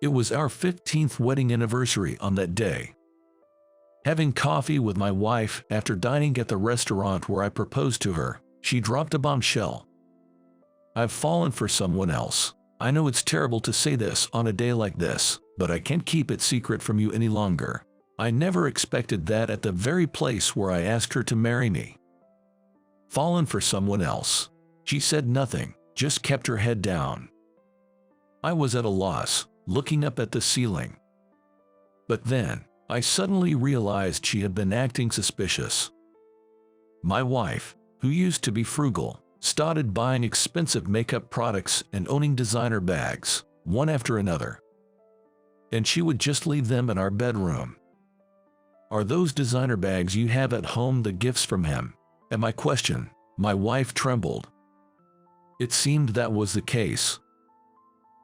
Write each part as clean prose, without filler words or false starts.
It was our 15th wedding anniversary on that day. Having coffee with my wife after dining at the restaurant where I proposed to her, she dropped a bombshell. I've fallen for someone else. I know it's terrible to say this on a day like this, but I can't keep it secret from you any longer. I never expected that at the very place where I asked her to marry me. Fallen for someone else. She said nothing, just kept her head down. I was at a loss, looking up at the ceiling. But then, I suddenly realized she had been acting suspicious. My wife, who used to be frugal, started buying expensive makeup products and owning designer bags, one after another. And she would just leave them in our bedroom. Are those designer bags you have at home the gifts from him? At my question, my wife trembled. It seemed that was the case.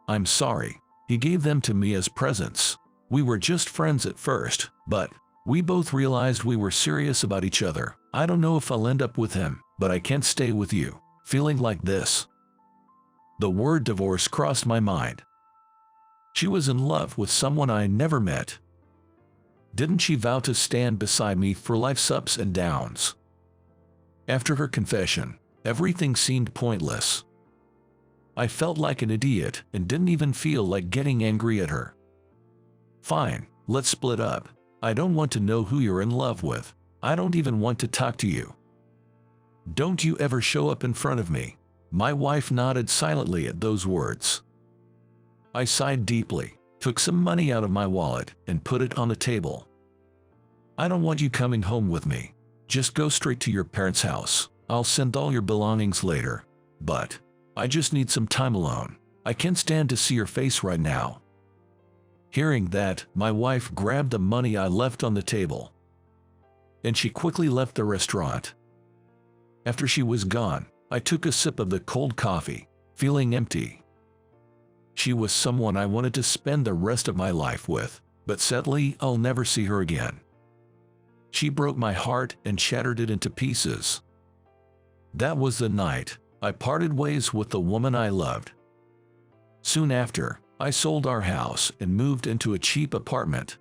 I'm sorry, he gave them to me as presents. We were just friends at first, but we both realized we were serious about each other. I don't know if I'll end up with him, but I can't stay with you, feeling like this. The word divorce crossed my mind. She was in love with someone I never met. Didn't she vow to stand beside me for life's ups and downs? After her confession, everything seemed pointless. I felt like an idiot and didn't even feel like getting angry at her. Fine, let's split up. I don't want to know who you're in love with. I don't even want to talk to you. Don't you ever show up in front of me. My wife nodded silently at those words. I sighed deeply, took some money out of my wallet, and put it on the table. I don't want you coming home with me. Just go straight to your parents' house. I'll send all your belongings later. But I just need some time alone. I can't stand to see your face right now. Hearing that, my wife grabbed the money I left on the table. And she quickly left the restaurant. After she was gone, I took a sip of the cold coffee, feeling empty. She was someone I wanted to spend the rest of my life with, but sadly, I'll never see her again. She broke my heart and shattered it into pieces. That was the night I parted ways with the woman I loved. Soon after, I sold our house and moved into a cheap apartment.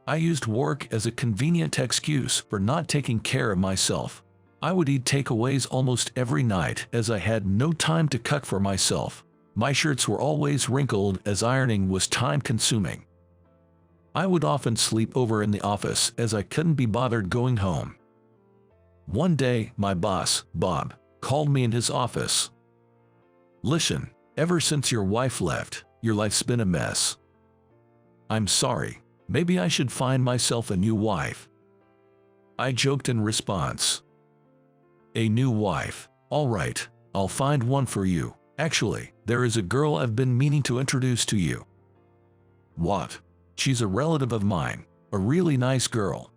I used work as a convenient excuse for not taking care of myself. I would eat takeaways almost every night as I had no time to cook for myself. My shirts were always wrinkled as ironing was time-consuming. I would often sleep over in the office as I couldn't be bothered going home. One day, my boss, Bob, called me in his office. Listen, ever since your wife left, your life's been a mess. I'm sorry, maybe I should find myself a new wife. I joked in response. A new wife? All right, I'll find one for you. Actually, there is a girl I've been meaning to introduce to you. What? She's a relative of mine, a really nice girl.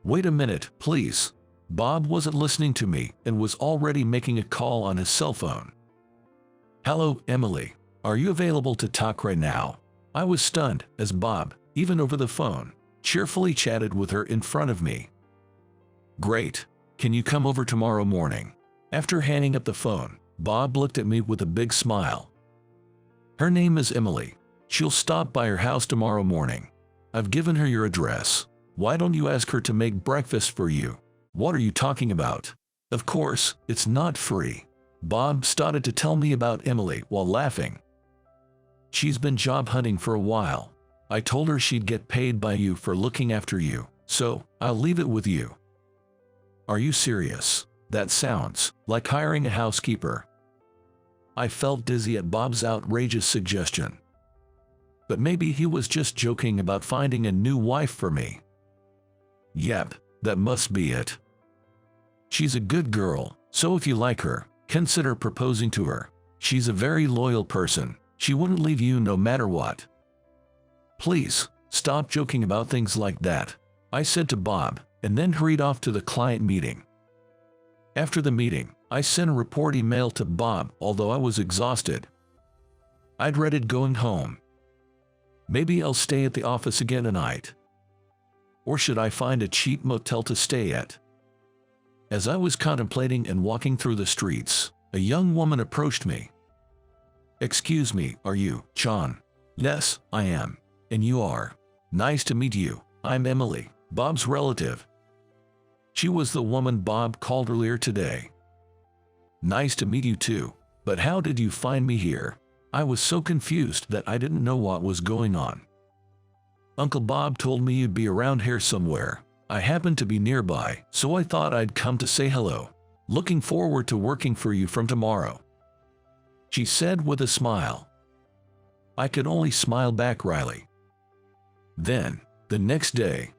Wait a minute, please. Bob wasn't listening to me and was already making a call on his cell phone. Hello, Emily. Are you available to talk right now? I was stunned as Bob, even over the phone, cheerfully chatted with her in front of me. Great. Can you come over tomorrow morning? After hanging up the phone, Bob looked at me with a big smile. Her name is Emily. She'll stop by your house tomorrow morning. I've given her your address. Why don't you ask her to make breakfast for you? What are you talking about? Of course, it's not free. Bob started to tell me about Emily while laughing. She's been job hunting for a while. I told her she'd get paid by you for looking after you, so I'll leave it with you. Are you serious? That sounds like hiring a housekeeper. I felt dizzy at Bob's outrageous suggestion. But maybe he was just joking about finding a new wife for me. Yep, that must be it. She's a good girl, so if you like her, consider proposing to her. She's a very loyal person. She wouldn't leave you no matter what. Please, stop joking about things like that, I said to Bob, and then hurried off to the client meeting. After the meeting, I sent a report email to Bob, although I was exhausted. I'd dreaded going home. Maybe I'll stay at the office again tonight. Or should I find a cheap motel to stay at? As I was contemplating and walking through the streets, a young woman approached me. Excuse me, are you John? Yes, I am. And you are. Nice to meet you. I'm Emily, Bob's relative. She was the woman Bob called earlier today. Nice to meet you too. But how did you find me here? I was so confused that I didn't know what was going on. Uncle Bob told me you'd be around here somewhere. I happened to be nearby, so I thought I'd come to say hello. Looking forward to working for you from tomorrow, she said with a smile. I could only smile back wryly. Then, the next day,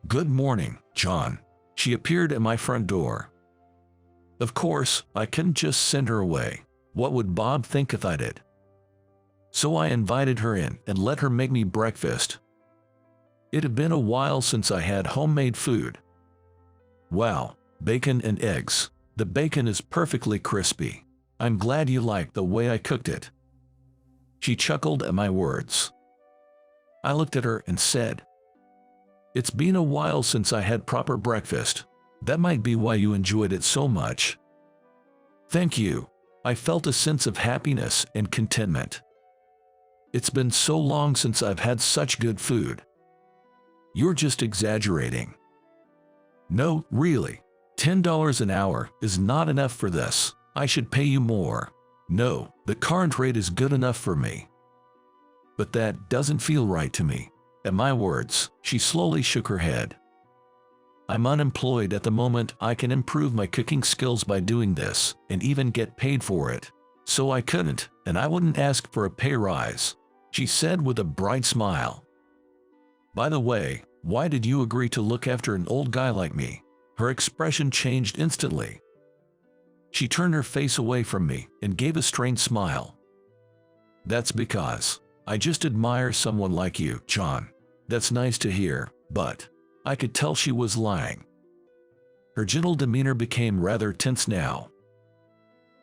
"Good morning, John." She appeared at my front door. Of course, I couldn't just send her away. What would Bob think if I did? So I invited her in and let her make me breakfast. It had been a while since I had homemade food. Wow, bacon and eggs. The bacon is perfectly crispy. I'm glad you liked the way I cooked it. She chuckled at my words. I looked at her and said, "It's been a while since I had proper breakfast. That might be why you enjoyed it so much." Thank you. I felt a sense of happiness and contentment. It's been so long since I've had such good food. You're just exaggerating. No, really. $10 an hour is not enough for this. I should pay you more. No, the current rate is good enough for me. But that doesn't feel right to me. At my words, she slowly shook her head. I'm unemployed at the moment. I can improve my cooking skills by doing this and even get paid for it. So I couldn't, and I wouldn't ask for a pay rise, she said with a bright smile. By the way, why did you agree to look after an old guy like me? Her expression changed instantly. She turned her face away from me and gave a strained smile. That's because I just admire someone like you, John. That's nice to hear, but I could tell she was lying. Her gentle demeanor became rather tense now.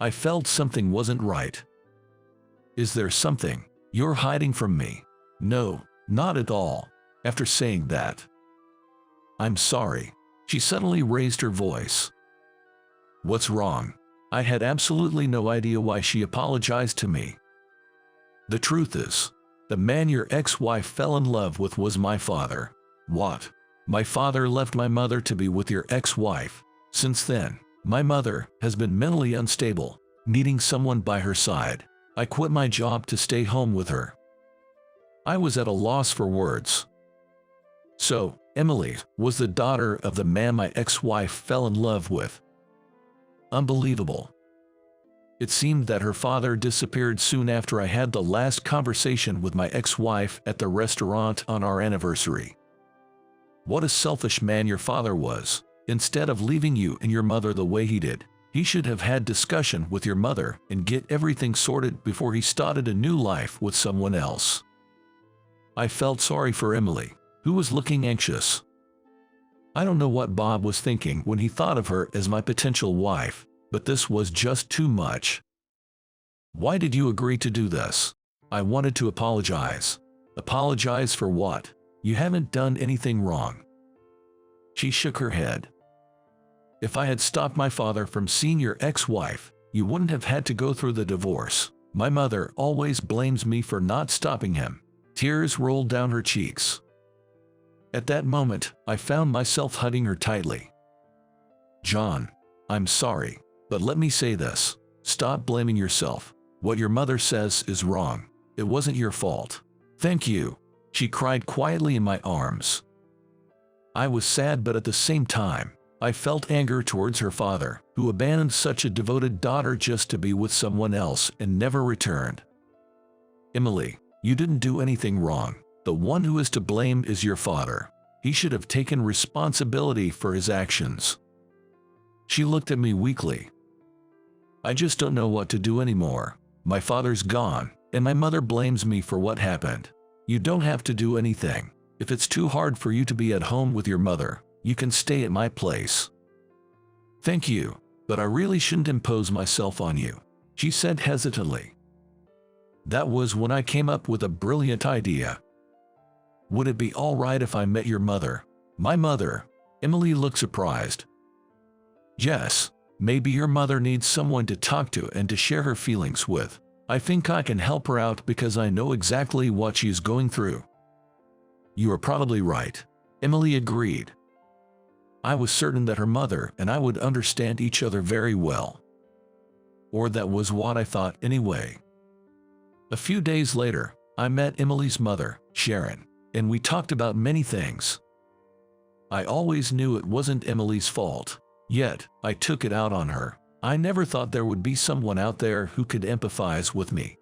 I felt something wasn't right. Is there something you're hiding from me? No, not at all. After saying that, I'm sorry. She suddenly raised her voice. What's wrong? I had absolutely no idea why she apologized to me. The truth is, the man your ex-wife fell in love with was my father. What? My father left my mother to be with your ex-wife. Since then, my mother has been mentally unstable, needing someone by her side. I quit my job to stay home with her. I was at a loss for words. So, Emily was the daughter of the man my ex-wife fell in love with. Unbelievable. It seemed that her father disappeared soon after I had the last conversation with my ex-wife at the restaurant on our anniversary. What a selfish man your father was. Instead of leaving you and your mother the way he did, he should have had discussion with your mother and get everything sorted before he started a new life with someone else. I felt sorry for Emily, who was looking anxious. I don't know what Bob was thinking when he thought of her as my potential wife, but this was just too much. Why did you agree to do this? I wanted to apologize. Apologize for what? You haven't done anything wrong. She shook her head. If I had stopped my father from seeing your ex-wife, you wouldn't have had to go through the divorce. My mother always blames me for not stopping him. Tears rolled down her cheeks. At that moment, I found myself hugging her tightly. John, I'm sorry, but let me say this. Stop blaming yourself. What your mother says is wrong. It wasn't your fault. Thank you. She cried quietly in my arms. I was sad, but at the same time, I felt anger towards her father, who abandoned such a devoted daughter just to be with someone else and never returned. Emily, you didn't do anything wrong. The one who is to blame is your father. He should have taken responsibility for his actions. She looked at me weakly. I just don't know what to do anymore. My father's gone, and my mother blames me for what happened. You don't have to do anything. If it's too hard for you to be at home with your mother, you can stay at my place. Thank you, but I really shouldn't impose myself on you, she said hesitantly. That was when I came up with a brilliant idea. Would it be all right if I met your mother? My mother? Emily looked surprised. Yes, maybe your mother needs someone to talk to and to share her feelings with. I think I can help her out because I know exactly what she's going through." "You are probably right," Emily agreed. I was certain that her mother and I would understand each other very well. Or that was what I thought anyway. A few days later, I met Emily's mother, Sharon, and we talked about many things. I always knew it wasn't Emily's fault, yet I took it out on her. I never thought there would be someone out there who could empathize with me.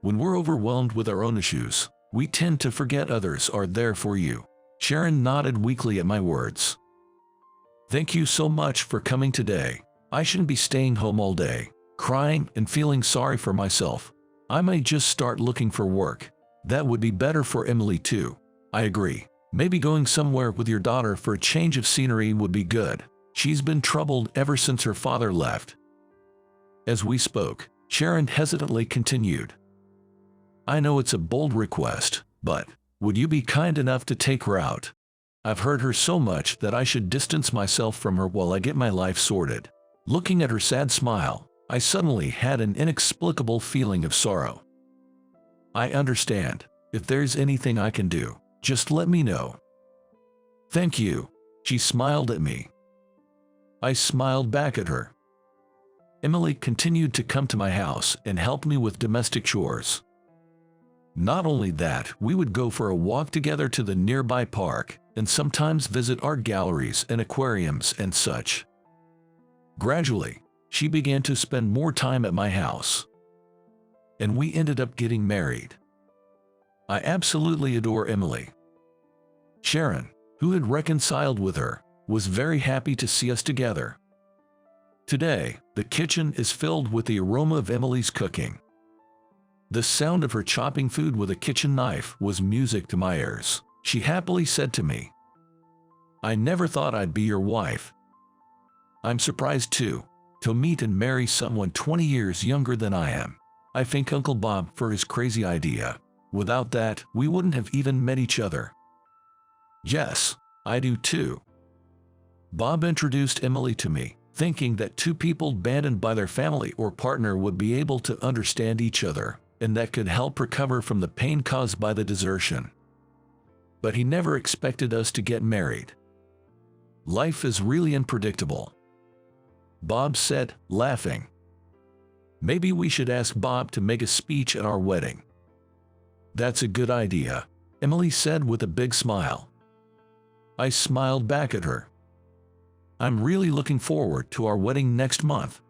When we're overwhelmed with our own issues, we tend to forget others are there for you. Sharon nodded weakly at my words. "Thank you so much for coming today. I shouldn't be staying home all day, crying and feeling sorry for myself. I may just start looking for work. That would be better for Emily too." "I agree. Maybe going somewhere with your daughter for a change of scenery would be good. She's been troubled ever since her father left." As we spoke, Sharon hesitantly continued. "I know it's a bold request, but would you be kind enough to take her out? I've hurt her so much that I should distance myself from her while I get my life sorted." Looking at her sad smile, I suddenly had an inexplicable feeling of sorrow. "I understand. If there's anything I can do, just let me know." "Thank you," she smiled at me. I smiled back at her. Emily continued to come to my house and help me with domestic chores. Not only that, we would go for a walk together to the nearby park and sometimes visit art galleries and aquariums and such. Gradually, she began to spend more time at my house. And we ended up getting married. I absolutely adore Emily. Sharon, who had reconciled with her, was very happy to see us together. Today, the kitchen is filled with the aroma of Emily's cooking. The sound of her chopping food with a kitchen knife was music to my ears. She happily said to me, "I never thought I'd be your wife." I'm surprised too, to meet and marry someone 20 years younger than I am. I thank Uncle Bob for his crazy idea. Without that, we wouldn't have even met each other. Yes, I do too. Bob introduced Emily to me, thinking that two people abandoned by their family or partner would be able to understand each other, and that could help recover from the pain caused by the desertion. But he never expected us to get married. Life is really unpredictable. Bob said, laughing. Maybe we should ask Bob to make a speech at our wedding. That's a good idea, Emily said with a big smile. I smiled back at her. I'm really looking forward to our wedding next month.